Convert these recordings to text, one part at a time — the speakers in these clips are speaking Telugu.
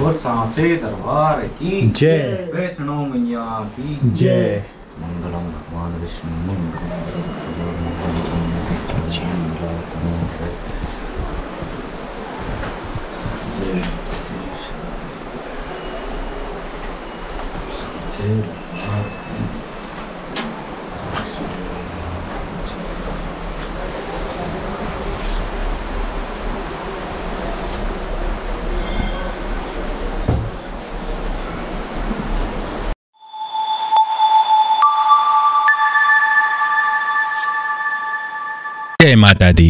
और सांचे दरबार की जय। वैष्णो मैया की जय। मंगलम भगवान विष्णु जय माता दी।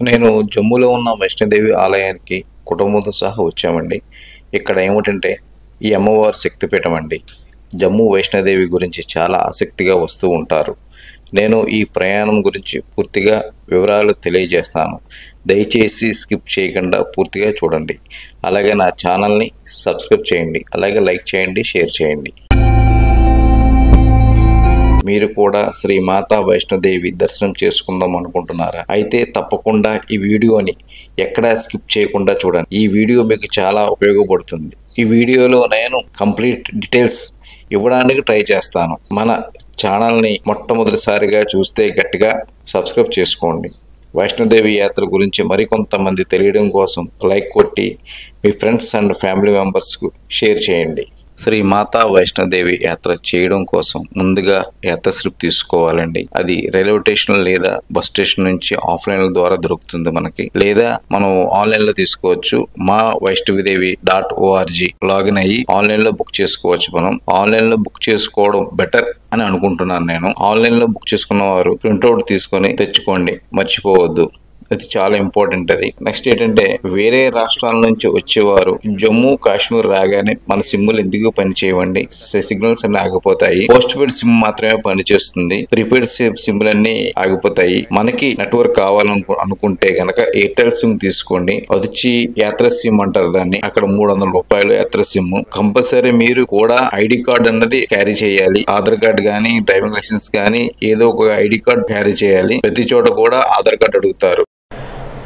నేను జమ్మూలో ఉన్న వైష్ణోదేవి ఆలయానికి కుటుంబంతో సహా వచ్చామండి. ఇక్కడ ఏమిటంటే ఈ అమ్మవారి శక్తిపీఠం అండి. జమ్మూ వైష్ణోదేవి గురించి చాలా ఆసక్తిగా వస్తూ ఉంటారు. నేను ఈ ప్రయాణం గురించి పూర్తిగా వివరాలు తెలియజేస్తాను. దయచేసి స్కిప్ చేయకుండా పూర్తిగా చూడండి. అలాగే నా ఛానల్ని సబ్స్క్రైబ్ చేయండి. అలాగే లైక్ చేయండి, షేర్ చేయండి. మీరు కూడా శ్రీ మాతా వైష్ణోదేవి దర్శనం చేసుకుందాం అనుకుంటున్నారా? అయితే తప్పకుండా ఈ వీడియోని ఎక్కడా స్కిప్ చేయకుండా చూడండి. ఈ వీడియో మీకు చాలా ఉపయోగపడుతుంది. ఈ వీడియోలో నేను కంప్లీట్ డీటెయిల్స్ ఇవ్వడానికి ట్రై చేస్తాను. మన ఛానల్ని మొట్టమొదటిసారిగా చూస్తే గట్టిగా సబ్స్క్రైబ్ చేసుకోండి. వైష్ణోదేవి యాత్ర గురించి మరికొంతమంది తెలియడం కోసం లైక్ కొట్టి మీ ఫ్రెండ్స్ అండ్ ఫ్యామిలీ మెంబర్స్కు షేర్ చేయండి. శ్రీ మాతా వైష్ణోదేవి యాత్ర చేయడం కోసం ముందుగా యాత్ర స్లిప్ తీసుకోవాలండి. అది రైల్వే స్టేషన్ లేదా బస్ స్టేషన్ నుంచి ఆఫ్లైన్ ద్వారా దొరుకుతుంది మనకి, లేదా మనం ఆన్లైన్ లో తీసుకోవచ్చు. మా vaishnavidevi.org లాగిన్ అయ్యి ఆన్లైన్ లో బుక్ చేసుకోవచ్చు. మనం ఆన్లైన్ లో బుక్ చేసుకోవడం బెటర్ అని అనుకుంటున్నాను నేను. ఆన్లైన్ లో బుక్ చేసుకున్న వారు ప్రింట్అవుట్ తీసుకొని తెచ్చుకోండి, మర్చిపోవద్దు. అది చాలా ఇంపార్టెంట్. అది నెక్స్ట్ ఏంటంటే, వేరే రాష్ట్రాల నుంచి వచ్చేవారు జమ్మూ కాశ్మీర్ రాగానే మన సిమ్ములు ఎందుకు పనిచేయవండి, సిగ్నల్స్ అన్ని ఆగిపోతాయి. పోస్ట్ పెయిడ్ సిమ్ మాత్రమే పనిచేస్తుంది, ప్రీపెయిడ్ సిమ్లన్నీ ఆగిపోతాయి. మనకి నెట్వర్క్ కావాలనుకుంటే గనక ఎయిర్టెల్ సిమ్ తీసుకోండి. అది వచ్చి యాత్ర సిమ్ అంటారు దాన్ని. అక్కడ 300 రూపాయలు యాత్ర సిమ్. కంపల్సరీ మీరు కూడా ఐడి కార్డ్ అన్నది క్యారీ చేయాలి. ఆధార్ కార్డ్ గానీ, డ్రైవింగ్ లైసెన్స్ గానీ ఏదో ఒక ఐడి కార్డ్ క్యారీ చేయాలి. ప్రతి చోట కూడా ఆధార్ కార్డ్ అడుగుతారు.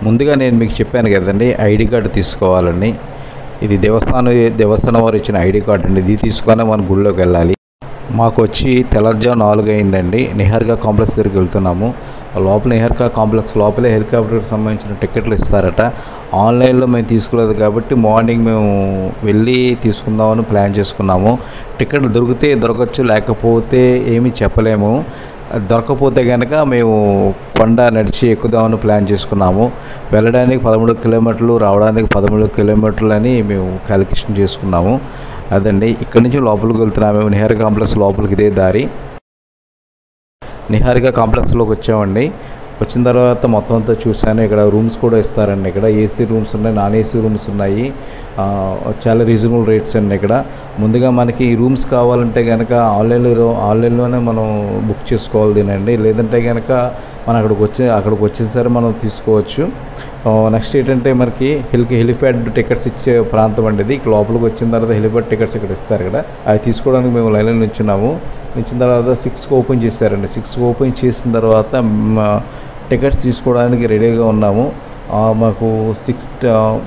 ముందుగా నేను మీకు చెప్పాను కదండి, ఐడి కార్డు తీసుకోవాలండి. ఇది దేవస్థానం వారు ఇచ్చిన ఐడి కార్డు అండి. ఇది తీసుకొని మనం గుళ్ళోకి వెళ్ళాలి. మాకు వచ్చి తెల్లవారుజాము 4 అయిందండి. నిహారికా కాంప్లెక్స్ దగ్గరికి వెళ్తున్నాము. లోపల నిహారికా కాంప్లెక్స్ లోపలే హెలికాప్టర్కి సంబంధించిన టికెట్లు ఇస్తారట. ఆన్లైన్లో మేము తీసుకోలేదు కాబట్టి మార్నింగ్ మేము వెళ్ళి తీసుకుందామని ప్లాన్ చేసుకున్నాము. టికెట్లు దొరికితే దొరకచ్చు, లేకపోతే ఏమీ చెప్పలేము. దొరకపోతే కనుక మేము కొండ నడిచి ఎక్కుదామని ప్లాన్ చేసుకున్నాము. వెళ్ళడానికి 13 కిలోమీటర్లు, రావడానికి 13 కిలోమీటర్లు అని మేము క్యాలిక్యులేషన్ చేసుకున్నాము. అదండి, ఇక్కడి నుంచి లోపలికి వెళ్తున్నాము. మేము నిహారికా కాంప్లెక్స్ లోపలికి ఇదే దారి. నిహారికా కాంప్లెక్స్లోకి వచ్చామండి. వచ్చిన తర్వాత మొత్తం అంతా చూశాను. ఇక్కడ రూమ్స్ కూడా ఇస్తారండి. ఇక్కడ ఏసీ రూమ్స్ ఉన్నాయి, నాన్ ఏసీ రూమ్స్ ఉన్నాయి. చాలా రీజనబుల్ రేట్స్ అండి ఇక్కడ. ముందుగా మనకి ఈ రూమ్స్ కావాలంటే కనుక ఆన్లైన్లోనే మనం బుక్ చేసుకోవాలి దీనండి. లేదంటే కనుక మనం అక్కడికి వచ్చేసరి మనం తీసుకోవచ్చు. నెక్స్ట్ ఏంటంటే మనకి హెలిప్యాడ్ టికెట్స్ ఇచ్చే ప్రాంతం అండి ఇది. లోపలికి వచ్చిన తర్వాత హెలిప్యాడ్ టికెట్స్ ఇక్కడ ఇస్తారు. ఇక్కడ అవి తీసుకోవడానికి మేము లైన్లో నిల్చున్నాము. నిల్చిన తర్వాత 6కి ఓపెన్ చేశారండి. 6కి ఓపెన్ చేసిన తర్వాత టికెట్స్ తీసుకోవడానికి రెడీగా ఉన్నాము. మాకు 6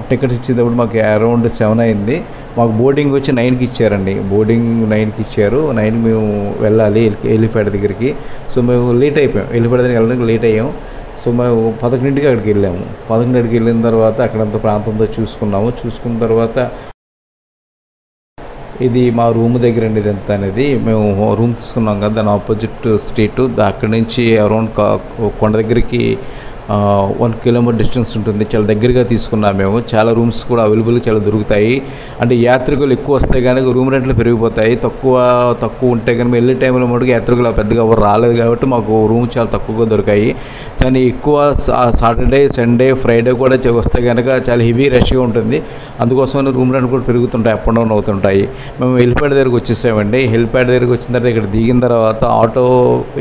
టికెట్స్ ఇచ్చేటప్పుడు మాకు అరౌండ్ 7 అయింది. మాకు బోర్డింగ్ వచ్చి 9కి ఇచ్చారండి. బోర్డింగ్ 9కి ఇచ్చారు. 9కి మేము వెళ్ళాలి హెలిప్యాడ్ దగ్గరికి. సో మేము లేట్ అయిపోయాం. హెలిప్యాడ్ దగ్గరికి వెళ్ళడానికి లేట్ అయ్యాం. సో మేము 11కి అక్కడికి వెళ్ళాము. 11కి వెళ్ళిన తర్వాత అక్కడంతా ప్రాంతంతో చూసుకున్న తర్వాత ఇది మా రూమ్ దగ్గర అండి. ఇదంతా అనేది మేము రూమ్ తీసుకున్నాం కదా, దాని ఆపోజిట్ స్ట్రీట్. అక్కడి నుంచి అరౌండ్ కొండ దగ్గరికి 1 కిలోమీటర్ డిస్టెన్స్ ఉంటుంది. చాలా దగ్గరగా తీసుకున్నాం మేము. చాలా రూమ్స్ కూడా అవైలబుల్ చాలా దొరుకుతాయి. అంటే యాత్రికులు ఎక్కువ వస్తే కనుక రూమ్ రెంట్లు పెరిగిపోతాయి. తక్కువ ఉంటే కనుక వెళ్ళే టైంలో మటుకు యాత్రికులు పెద్దగా ఎవరు రాలేదు కాబట్టి మాకు రూమ్ చాలా తక్కువగా దొరికాయి. కానీ ఎక్కువ సాటర్డే, సండే, ఫ్రైడే కూడా వస్తే కనుక చాలా హెవీ రష్గా ఉంటుంది. అందుకోసమని రూమ్ రెంట్ కూడా పెరుగుతుంటాయి, అప్ అండ్ డౌన్ అవుతుంటాయి. మేము హెలిప్యాడ్ దగ్గరికి వచ్చేసామండి. హెలిప్యాడ్ దగ్గరికి వచ్చిన తర్వాత ఇక్కడ దిగిన తర్వాత ఆటో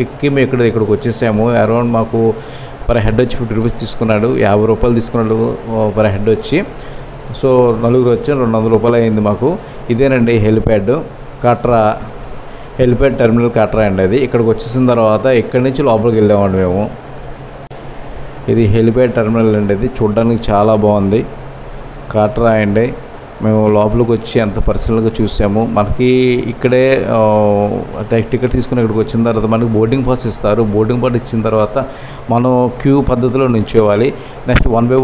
ఎక్కి మేము ఇక్కడికి వచ్చేసాము. అరౌండ్ మాకు పర్ హెడ్ వచ్చి 50 రూపీస్ తీసుకున్నాడు, 50 రూపాయలు తీసుకున్నాడు పర్ హెడ్ వచ్చి. సో నలుగురు వచ్చి 200 రూపాయలు అయింది మాకు. ఇదేనండి helipad, Katra helipad terminal Katra అండి. అది ఇక్కడికి వచ్చేసిన తర్వాత ఇక్కడి నుంచి లోపలికి వెళ్ళామండి మేము. ఇది హెలిప్యాడ్ టెర్మినల్ అండి. ఇది చూడడానికి చాలా బాగుంది, కాట్రా అండి. మేము లోపలికి వచ్చి అంత పర్సనల్గా చూసాము. మనకి ఇక్కడే టికెట్ తీసుకుని ఇక్కడికి వచ్చిన తర్వాత మనకి బోర్డింగ్ పాస్ ఇస్తారు. బోర్డింగ్ పాస్ ఇచ్చిన తర్వాత మనం క్యూ పద్ధతిలో నిల్చోవాలి. నెక్స్ట్ వన్ బై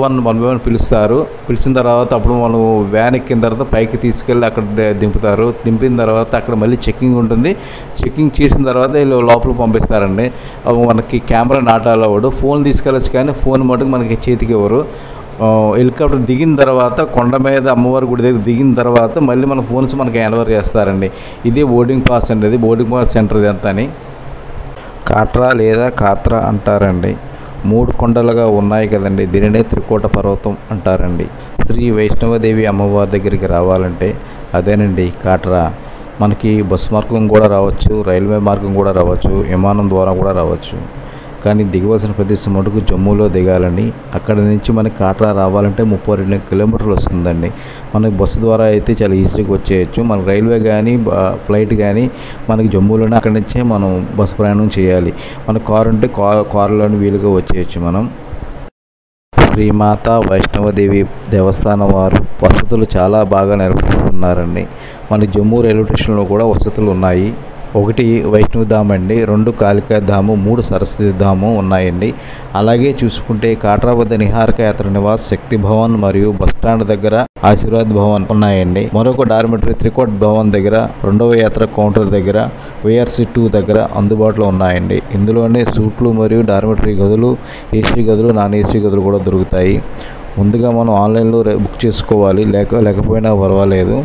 వన్ పిలుస్తారు. పిలిచిన తర్వాత అప్పుడు మనం వ్యాన్ ఎక్కిన తర్వాత పైకి తీసుకెళ్ళి అక్కడ దింపుతారు. దింపిన తర్వాత అక్కడ మళ్ళీ చెక్కింగ్ ఉంటుంది. చెక్కింగ్ చేసిన తర్వాత వీళ్ళు లోపలికి పంపిస్తారండి. మనకి కెమెరా నాట్ అలౌడ్. ఫోన్ తీసుకెళ్ళచ్చు కానీ ఫోన్ మటుకు మనకి చేతికి ఇవ్వరు. హెలికాప్టర్ దిగిన తర్వాత కొండ మీద అమ్మవారి గుడి దగ్గర దిగిన తర్వాత మళ్ళీ మన ఫోన్స్ మనకి హ్యాండ్ ఓవర్ చేస్తారండి. ఇదే బోర్డింగ్ పాస్ అండి. ఇది బోర్డింగ్ పాస్ సెంటర్ ఇదంతా అని. కాట్రా లేదా కాత్రా అంటారండి. 3 కొండలుగా ఉన్నాయి కదండి, దీనినే త్రికోట పర్వతం అంటారండి. శ్రీ వైష్ణవదేవి అమ్మవారి దగ్గరికి రావాలంటే అదేనండి కాట్రా. మనకి బస్ మార్గం కూడా రావచ్చు, రైల్వే మార్గం కూడా రావచ్చు, విమానం ద్వారా కూడా రావచ్చు. కానీ దిగవలసిన ప్రదేశం మటుకు జమ్మూలో దిగాలండి. అక్కడ నుంచి మనకి కాట్రా రావాలంటే 32 కిలోమీటర్లు వస్తుందండి. మనకి బస్సు ద్వారా అయితే చాలా ఈజీగా వచ్చేయచ్చు. మనకి రైల్వే కానీ ఫ్లైట్ కానీ మనకి జమ్మూలోనే, అక్కడి నుంచే మనం బస్సు ప్రయాణం చేయాలి. మన కారు ఉంటే కారులోని వీలుగా వచ్చేయచ్చు మనం. శ్రీమాత వైష్ణవదేవి దేవస్థానం వారు వసతులు చాలా బాగా నిర్వహిస్తున్నారండి. మన జమ్మూ రైల్వే స్టేషన్లో కూడా వసతులు ఉన్నాయి. 1 వైష్ణవధామ్ అండి, 2 కాళికాధాము, 3 సరస్వతి ధాము ఉన్నాయండి. అలాగే చూసుకుంటే కాట్రా వద్ద నిహారిక యాత్ర నివాస్, శక్తి భవన్ మరియు బస్టాండ్ దగ్గర ఆశీర్వాద్ భవన్ ఉన్నాయండి. మరొక డార్మెటరీ త్రికోట్ భవన్ దగ్గర, 2వ యాత్ర కౌంటర్ దగ్గర, వైఆర్సీ 2 దగ్గర అందుబాటులో ఉన్నాయండి. ఇందులోనే సూట్లు మరియు డార్మెటరీ గదులు, ఏసీ గదులు, నాన్ ఏసీ గదులు కూడా దొరుకుతాయి. ముందుగా మనం ఆన్లైన్లో బుక్ చేసుకోవాలి, లేకపోయినా పర్వాలేదు.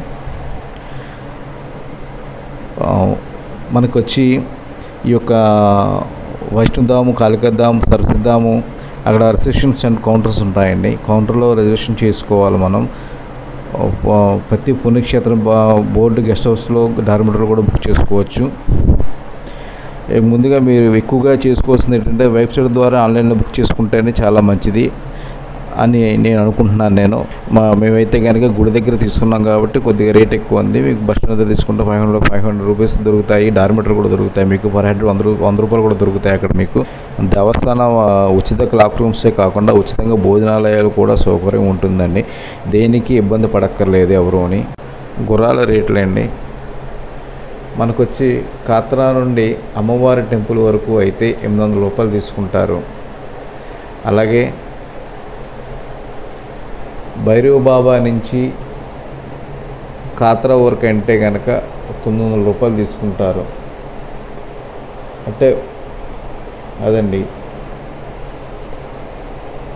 మనకు వచ్చి ఈ యొక్క వైష్ణవధాము, కాళికాధాము, సరస్వతిధాము అక్కడ రిసెప్షన్స్ అండ్ కౌంటర్స్ ఉంటాయండి. కౌంటర్లో రిజర్వేషన్ చేసుకోవాలి మనం. ప్రతి పుణ్యక్షేత్రం బోర్డు గెస్ట్ హౌస్లో డార్మెటరీలో కూడా బుక్ చేసుకోవచ్చు. ముందుగా మీరు ఎక్కువగా చేసుకోవాల్సింది ఏంటంటే వెబ్సైట్ ద్వారా ఆన్లైన్లో బుక్ చేసుకుంటేనే చాలా మంచిది అని నేను అనుకుంటున్నాను. మేమైతే కనుక గుడి దగ్గర తీసుకున్నాం కాబట్టి కొద్దిగా రేట్ ఎక్కువ ఉంది. మీకు బస్ స్టాండ్ దగ్గర తీసుకుంటే 500 రూపీస్ దొరుకుతాయి. డార్మెటరీ కూడా దొరుకుతాయి మీకు. పర్ హెడ్ 100 రూపాయలు కూడా దొరుకుతాయి అక్కడ మీకు. దేవస్థానం ఉచిత క్లాక్ రూమ్సే కాకుండా ఉచితంగా భోజనాలయాలు కూడా సౌకర్యం ఉంటుందండి. దేనికి ఇబ్బంది పడక్కర్లేదు ఎవరు అని. గుర్రాల రేట్లండి, మనకు వచ్చి కాత్రా నుండి అమ్మవారి టెంపుల్ వరకు అయితే 800 రూపాయలు తీసుకుంటారు. అలాగే భైరవ బాబా నుంచి కాత్రా వరకు అంటే కనుక 900 రూపాయలు తీసుకుంటారు. అంటే అదండి.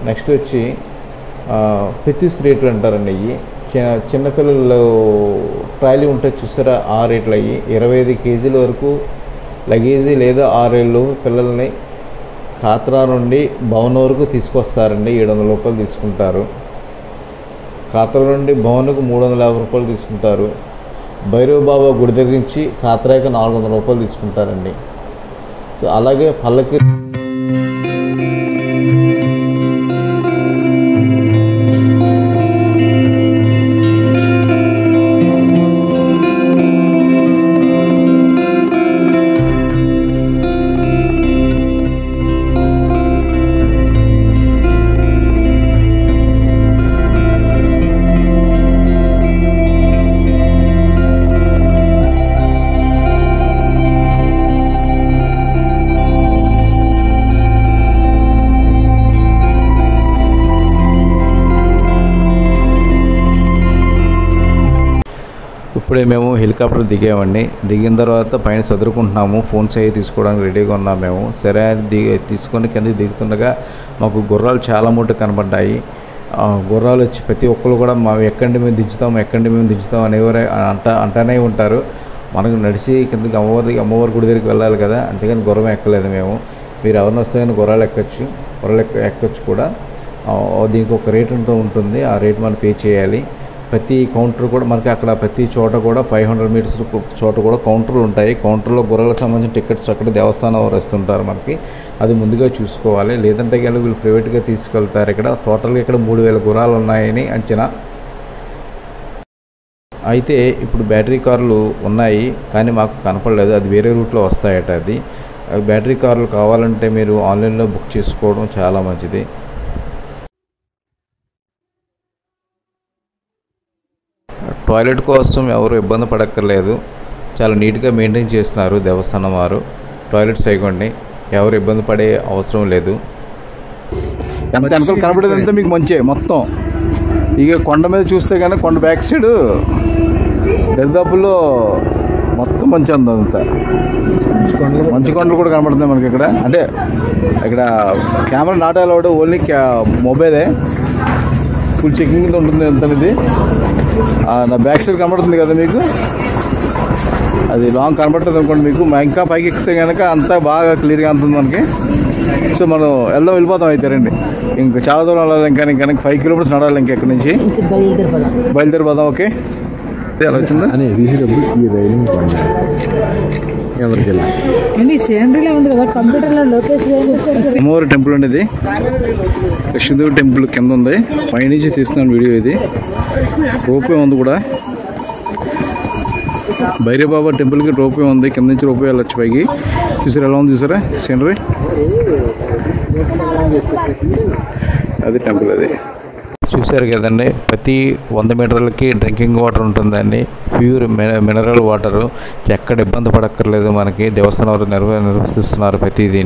నెక్స్ట్ వచ్చి పెతిస్ రేట్లు అంటారండి. ఇవి చిన్నపిల్లలు ట్రాలీ ఉంటే చూసారా, ఆ రేట్లు అయ్యి 25 కేజీల వరకు లగేజీ లేదా 6 ఏళ్ళు పిల్లల్ని కాత్రా నుండి భవన్ వరకు తీసుకొస్తారండి. 700 రూపాయలు తీసుకుంటారు. కాత్రా నుండి భవన్కు 350 రూపాయలు తీసుకుంటారు. భైరవ బాబా గుడి దగ్గర నుంచి కాత్రాకి 400 రూపాయలు తీసుకుంటారండి. సో అలాగే పల్లకి ఇప్పుడే మేము హెలికాప్టర్ దిగామండి. దిగిన తర్వాత పైన చదువుకుంటున్నాము, ఫోన్స్ అవి తీసుకోవడానికి రెడీగా ఉన్నాము మేము. సరే తీసుకొని కింద దిగుతుండగా మాకు గుర్రాలు చాలా మటుకు కనపడ్డాయి. గుర్రాలు వచ్చి ప్రతి ఒక్కరు కూడా ఎక్కండి మేము దించుతాం అనేవారు అంటానే ఉంటారు. మనకు నడిచి కిందకి అమ్మవారి గుడి దగ్గరికి వెళ్ళాలి కదా, అంతేగాని గుర్రం ఎక్కలేదు మేము. మీరు ఎవరిని వస్తే కానీ గుర్రాలు ఎక్కొచ్చు కూడా. దీనికి ఒక రేట్ ఉంటుంది, ఆ రేట్ మనం పే చేయాలి. ప్రతి కౌంటర్ కూడా మనకి అక్కడ ప్రతి చోట కూడా 500 మీటర్స్ చోట కూడా కౌంటర్లు ఉంటాయి. కౌంటర్లో గుర్రాలకు సంబంధించిన టికెట్స్ అక్కడ దేవస్థానం వారు ఇస్తుంటారు మనకి, అది ముందుగా చూసుకోవాలి. లేదంటే కానీ వీళ్ళు ప్రైవేట్గా తీసుకెళ్తారు. ఇక్కడ టోటల్గా ఇక్కడ 3000 గుర్రాలు ఉన్నాయని అంచనా. అయితే ఇప్పుడు బ్యాటరీ కార్లు ఉన్నాయి కానీ మాకు కనపడలేదు, అది వేరే రూట్లో వస్తాయట. అది బ్యాటరీ కార్లు కావాలంటే మీరు ఆన్లైన్లో బుక్ చేసుకోవడం చాలా మంచిది. టాయిలెట్ కోసం ఎవరు ఇబ్బంది పడక్కర్లేదు, చాలా నీట్గా మెయింటైన్ చేస్తున్నారు దేవస్థానం వారు. టాయిలెట్స్ అయిపోండి, ఎవరు ఇబ్బంది పడే అవసరం లేదు. వెనకాల కనబడేదంతా మీకు మంచి మొత్తం. ఇక కొండ మీద చూస్తే కానీ కొండ బ్యాక్ సైడ్ దరిదాపుల్లో మొత్తం మంచి అంతా మంచు కొండలు కూడా కనబడుతున్నాయి మనకి ఇక్కడ. అంటే ఇక్కడ కెమెరా నాట్ అలౌడ్, ఓన్లీ మొబైలే. ఫుల్ చెకింగ్ ఉంటుంది ఎంత ఇది. నా బ్యాక్ సైడ్ కనబడుతుంది కదా మీకు, అది లాంగ్ కనబడుతుంది అనుకోండి మీకు. ఇంకా పైకి ఎక్కితే కనుక అంతా బాగా క్లియర్గా ఉంటుంది మనకి. సో మనం వెళ్ళిపోతాం అయితే రండి. ఇంకా చాలా దూరం వెళ్ళాలి, ఇంకా 5 కిలోమీటర్స్ నడాలి ఇంకా ఎక్కడి నుంచి బయలుదేరిపోదాం. ఓకే, ఎలా వచ్చిందా అని తీసేటప్పుడు ఈ రైలింగ్ ఎవరికి అమ్మవారి టెంపుల్ అండి ఇది. లక్ష్మీదేవి టెంపుల్ కింద ఉంది, పైనుంచి తీస్తున్నాను వీడియో. ఇది రోప్వే ఉంది కూడా. భైరవబాబా టెంపుల్కి రోప్వే ఉంది, కింద నుంచి రోప్వే వెళ్ళొచ్చు పైకి. చూసారా ఎలా ఉంది, చూసారా సీనరీ. అది టెంపుల్. అది చూశారు కదండి, ప్రతి 100 మీటర్లకి డ్రింకింగ్ వాటర్ ఉంటుందండి, ప్యూర్ మినరల్ వాటరు. ఎక్కడ ఇబ్బంది పడక్కర్లేదు మనకి. దేవస్థానం వారు నిర్వహిస్తున్నారు ప్రతిదీ.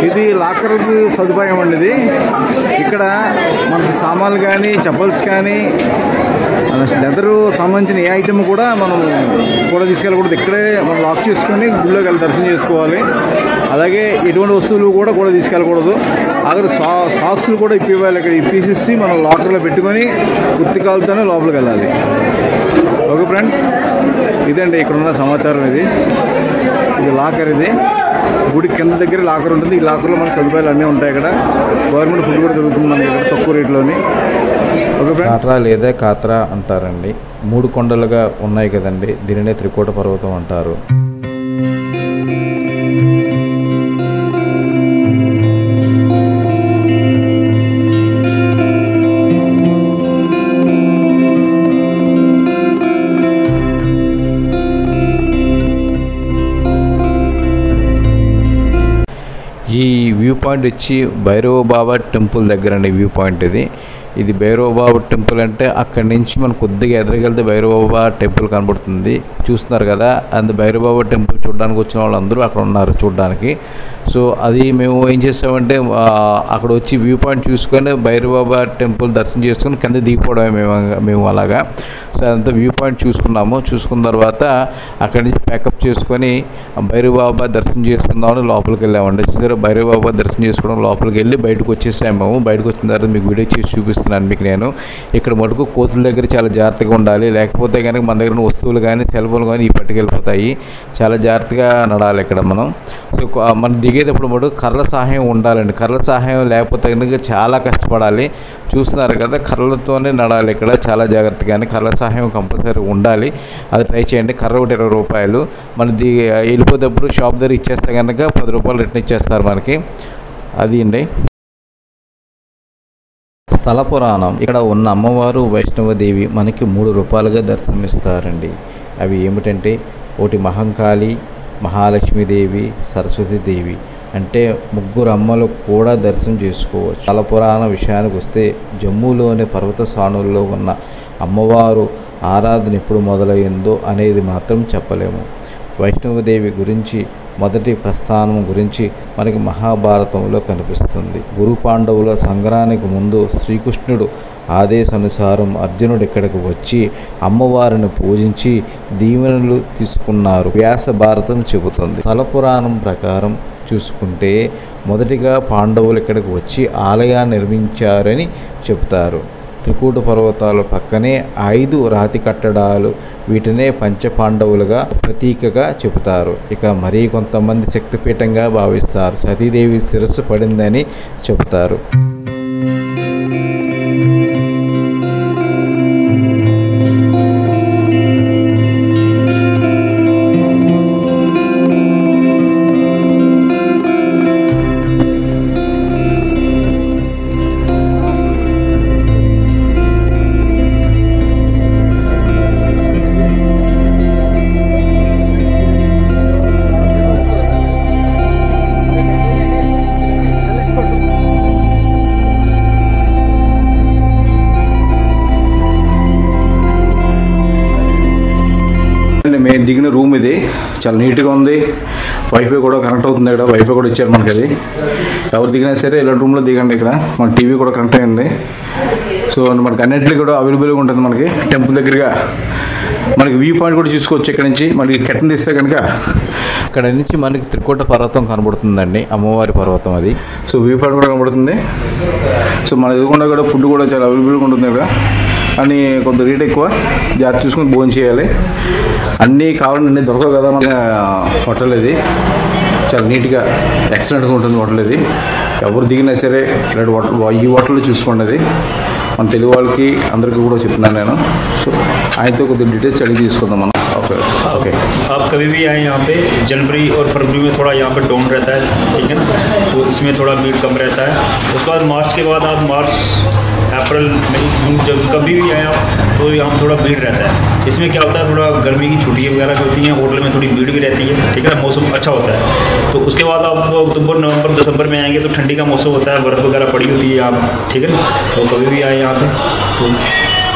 ఇది లాకర్ సదుపాయం అండి. ఇది ఇక్కడ మనకి సామాన్లు కానీ చెప్పల్స్ కానీ లెదరు సంబంధించిన ఏ ఐటమ్ కూడా మనం కూడా తీసుకెళ్ళకూడదు. ఇక్కడే మనం లాక్ చేసుకొని గుళ్ళోకి వెళ్ళి దర్శనం చేసుకోవాలి. అలాగే ఎటువంటి వస్తువులు కూడా తీసుకెళ్ళకూడదు. అక్కడ సాక్స్లు కూడా ఇప్పివ్వాలి. ఇక్కడ ఇప్పేసి మనం లాకర్లో పెట్టుకొని గుర్తికాలతోనే లోపలికి వెళ్ళాలి. ఓకే ఫ్రెండ్స్, ఇదండి ఇక్కడున్న సమాచారం. ఇది లాకర్. ఇది గుడి కింద దగ్గర లాకర్ ఉంటుంది. ఈ లాకర్లో మనకి సదుపాయాలు అన్నీ ఉంటాయి. ఇక్కడ గవర్నమెంట్ ఫుడ్ కూడా దొరుకుతుంది మనకి ఇక్కడ తక్కువ రేట్లోని. కాట్రా లేదా కాత్రా అంటారండి. 3 కొండలుగా ఉన్నాయి కదండి, దీనినే త్రికోట పర్వతం అంటారు. ఈ వ్యూ పాయింట్ వచ్చి భైరవబాబా టెంపుల్ దగ్గర అండి వ్యూ పాయింట్. ఇది భైరవబాబా టెంపుల్ అంటే అక్కడి నుంచి మనం కొద్దిగా ఎదురుకెళ్తే భైరవబాబా టెంపుల్ కనబడుతుంది. చూస్తున్నారు కదా, అండ్ భైరవబాబా టెంపుల్ చూడడానికి వచ్చిన వాళ్ళందరూ అక్కడ ఉన్నారు చూడడానికి. సో అది మేము ఏం చేసామంటే అక్కడ వచ్చి వ్యూ పాయింట్ చూసుకొని భైరవబాబా టెంపుల్ దర్శనం చేసుకొని కింద దిగిపోవడమే మేము అలాగా. సో అదంతా వ్యూ పాయింట్ చూసుకున్న తర్వాత అక్కడి నుంచి ప్యాకప్ చేసుకొని భైరవబాబా దర్శనం చేసుకుందామని లోపలికి వెళ్ళామండి. చూసారా, భైరవబాబా దర్శనం చేసుకోవడం లోపలికి వెళ్ళి బయటకు వచ్చేసాము మేము. బయటకు వచ్చిన తర్వాత మీకు వీడియో చేసి చూపిస్తున్నాను మీకు నేను. ఇక్కడ మటుకు కోతుల దగ్గర చాలా జాగ్రత్తగా ఉండాలి, లేకపోతే కనుక మన దగ్గర వస్తువులు కానీ సెల్ ఫోన్లు కానీ ఈ పట్టుకెళ్ళిపోతాయి. చాలా జాగ్రత్తగా నడాలి ఇక్కడ మనం. సో మనం దిగేటప్పుడు మటుకు కర్రల సహాయం ఉండాలండి. కర్రల సహాయం లేకపోతే కనుక చాలా కష్టపడాలి. చూస్తున్నారు కదా, కర్రలతోనే నడాలి ఇక్కడ చాలా జాగ్రత్తగానే. కర్రల సహాయం కంపల్సరీ ఉండాలి, అది ట్రై చేయండి. కర్ర ఒకటి 20 రూపాయలు. మన వెళ్ళిపోయేటప్పుడు షాప్ దగ్గర ఇచ్చేస్తే కనుక 10 రూపాయలు రిటర్న్ ఇచ్చేస్తారు మనకి. అది అండి స్థల పురాణం. ఇక్కడ ఉన్న అమ్మవారు వైష్ణవదేవి మనకి 3 రూపాయలుగా దర్శనమిస్తారండి. అవి ఏమిటంటే, ఒకటి మహంకాళి, మహాలక్ష్మీదేవి, సరస్వతీదేవి. అంటే 3 అమ్మలు కూడా దర్శనం చేసుకోవచ్చు. స్థల పురాణ విషయానికి వస్తే జమ్మూలోని పర్వత శ్రేణుల్లో ఉన్న అమ్మవారు ఆరాధన ఎప్పుడు మొదలైందో అనేది మాత్రం చెప్పలేము. వైష్ణవదేవి గురించి మొదటి ప్రస్థానం గురించి మనకి మహాభారతంలో కనిపిస్తుంది. గురు పాండవుల సంగ్రానికి ముందు శ్రీకృష్ణుడు ఆదేశానుసారం అర్జునుడు ఇక్కడికి వచ్చి అమ్మవారిని పూజించి దీవెనలు తీసుకున్నారు. వ్యాస భారతం చెబుతుంది. స్థల పురాణం ప్రకారం చూసుకుంటే మొదటిగా పాండవులు ఇక్కడికి వచ్చి ఆలయాన్ని నిర్మించారని చెబుతారు. త్రికూట పర్వతాల పక్కనే 5 రాతి కట్టడాలు, వీటినే పంచపాండవులుగా ప్రతీకగా చెబుతారు. ఇక మరీ కొంతమంది శక్తిపీఠంగా భావిస్తారు. సతీదేవి శిరస్సు పడిందని చెబుతారు. మేము దిగిన రూమ్ ఇది చాలా నీట్గా ఉంది. వైఫై కూడా కనెక్ట్ అవుతుంది. ఇక్కడ వైఫై కూడా ఇచ్చారు మనకి. అది ఎవరు దిగినా సరే ఇలాంటి రూమ్లో దిగండి. ఇక్కడ మన టీవీ కూడా కనెక్ట్ అయింది. సో మనకి అన్నింటినీ కూడా అవైలబుల్గా ఉంటుంది. మనకి టెంపుల్ దగ్గరగా మనకి వ్యూ పాయింట్ కూడా చూసుకోవచ్చు. ఇక్కడ నుంచి మనకి కెట్టను తీస్తే కనుక ఇక్కడ నుంచి మనకి త్రికూట పర్వతం కనబడుతుందండి, అమ్మవారి పర్వతం అది. సో వ్యూ పాయింట్ కూడా కనబడుతుంది. సో మన ఎదుగుకుండా కూడా ఫుడ్ కూడా చాలా అవైలబుల్గా ఉంటుంది ఇక్కడ. అని కొంత రేట్ ఎక్కువ, జాగ్రత్త చూసుకొని భోజనం చేయాలి. అన్నీ కావాలంటే అన్నీ దొరకవు కదా. మన హోటల్ ఇది చాలా నీట్గా ఎక్సలెంట్గా ఉంటుంది. హోటల్ ఇది ఎవరు దిగినా సరే ఇలాంటి హోటల్, ఈ హోటల్లో చూసుకోండి. అది మన తెలుగు వాళ్ళకి అందరికీ కూడా చెప్తున్నాను నేను. సో ఆయనతో కొద్దిగా డీటెయిల్స్ అడిగి తీసుకుందాం మనం. ओके ओके आप कभी भी आए यहाँ पे। जनवरी और फरवरी में थोड़ा यहाँ पे डाउन रहता है, ठीक है ना, तो इसमें थोड़ा भीड़ कम रहता है। उसके बाद मार्च के बाद आप मार्च अप्रैल मई जून जब कभी भी आए आप तो यहाँ थोड़ा भीड़ रहता है। इसमें क्या होता है, थोड़ा गर्मी की छुट्टियाँ वगैरह भी होती हैं, होटल में थोड़ी भीड़ भी रहती है, ठीक है ना, मौसम अच्छा होता है। तो उसके बाद आप अक्टूबर नवंबर दिसंबर में आएंगे तो ठंडी का मौसम होता है, बर्फ़ वगैरह पड़ी होती है आप, ठीक है ना। तो कभी भी आए यहाँ पे तो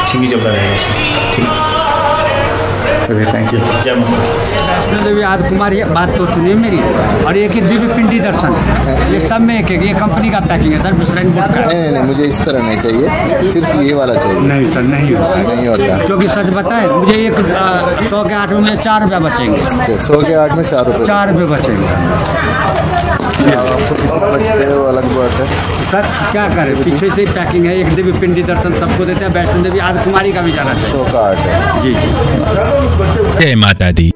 ठीक ही चलता रहेगा उसमें, ठीक। Okay thank you. जय माता। वैष्णो देवी आदि कुमारी बात तो सुनिए मेरी, और एक ही दिव्य पिंडी दर्शन, ये सब में एक ये कंपनी का पैकिंग है सर, विश्राम का। नहीं, मुझे इस तरह नहीं चाहिए, सिर्फ ये वाला चाहिए। नहीं सर, नहीं होता। क्योंकि सच बताएं, मुझे एक 100 के 8 में 4 रुपये बचेंगे। 100 के 8 में 4 रुपये 4 रुपये बचेंगे। बचते हैं वो अलग बात है सर, क्या करें, पीछे से पैकिंग है। एक दिव्य पिंडी दर्शन सबको देते हैं, वैष्णो देवी आदि कुमारी का भी जाना चाहिए। 100 का 8 है जी जी। जय माता दी।